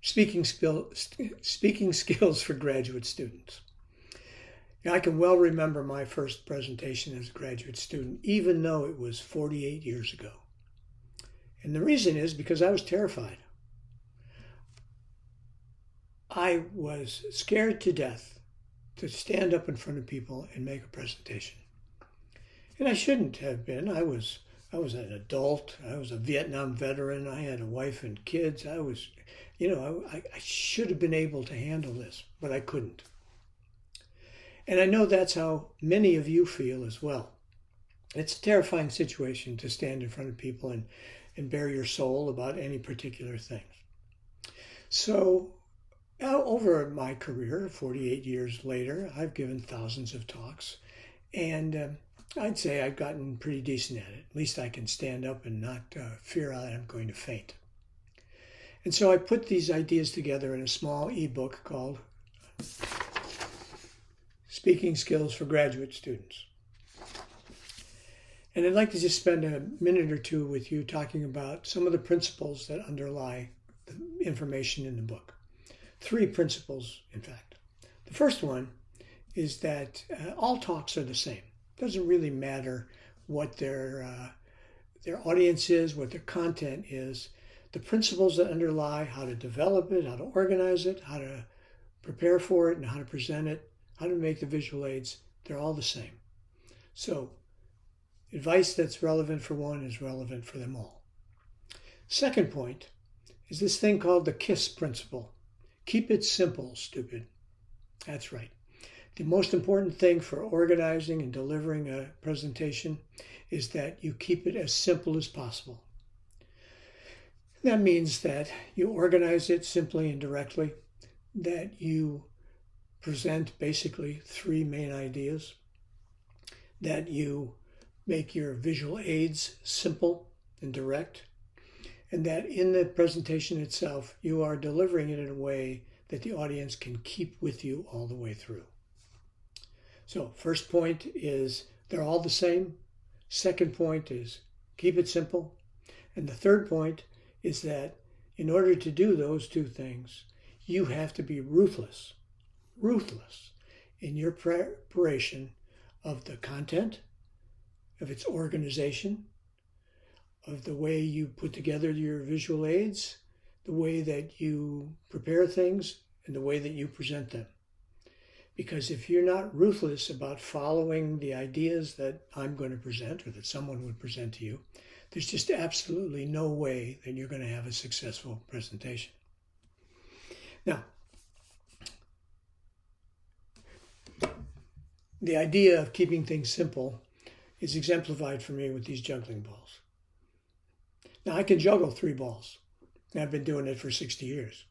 speaking skills for graduate students. I can well remember my first presentation as a graduate student, even though it was 48 years ago. And the reason is because I was terrified. I was scared to death to stand up in front of people and make a presentation. And I shouldn't have been. I was an adult. I was a Vietnam veteran. I had a wife and kids. I should have been able to handle this, but I couldn't. And I know that's how many of you feel as well. It's a terrifying situation to stand in front of people and bare your soul about any particular thing. So over my career, 48 years later, I've given thousands of talks, and I'd say I've gotten pretty decent at it. At least I can stand up and not fear that I'm going to faint. And so I put these ideas together in a small ebook called Speaking Skills for Graduate Students. And I'd like to just spend a minute or two with you talking about some of the principles that underlie the information in the book. 3 principles, in fact. The first one is that all talks are the same. It doesn't really matter what their audience is, what their content is. The principles that underlie how to develop it, how to organize it, how to prepare for it, and how to present it, how to make the visual aids, they're all the same. So advice that's relevant for one is relevant for them all. Second point is this thing called the KISS principle. Keep it simple, stupid. That's right. The most important thing for organizing and delivering a presentation is that you keep it as simple as possible. That means that you organize it simply and directly, that you present basically 3 main ideas, that you make your visual aids simple and direct, and that in the presentation itself, you are delivering it in a way that the audience can keep with you all the way through. So first point is they're all the same. Second point is keep it simple. And the third point is that in order to do those 2 things, you have to be ruthless in your preparation of the content, of its organization, of the way you put together your visual aids, the way that you prepare things, and the way that you present them. Because if you're not ruthless about following the ideas that I'm going to present or that someone would present to you, there's just absolutely no way that you're going to have a successful presentation. Now, the idea of keeping things simple is exemplified for me with these juggling balls. Now, I can juggle 3 balls. I've been doing it for 60 years.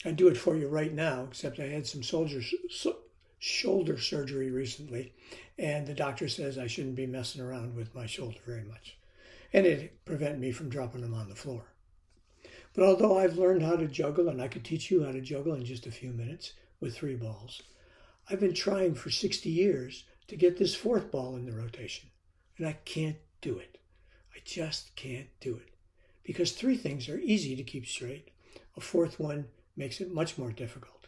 I do it for you right now, except I had some shoulder surgery recently, and the doctor says I shouldn't be messing around with my shoulder very much. And it prevent me from dropping them on the floor. But although I've learned how to juggle, and I could teach you how to juggle in just a few minutes with 3 balls, I've been trying for 60 years to get this 4th ball in the rotation. And I can't do it. I just can't do it. Because 3 things are easy to keep straight. A 4th one makes it much more difficult.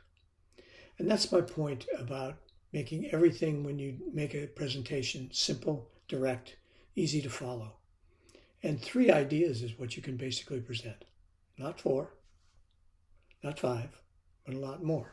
And that's my point about making everything when you make a presentation simple, direct, easy to follow. And 3 ideas is what you can basically present. Not 4, not 5, but a lot more.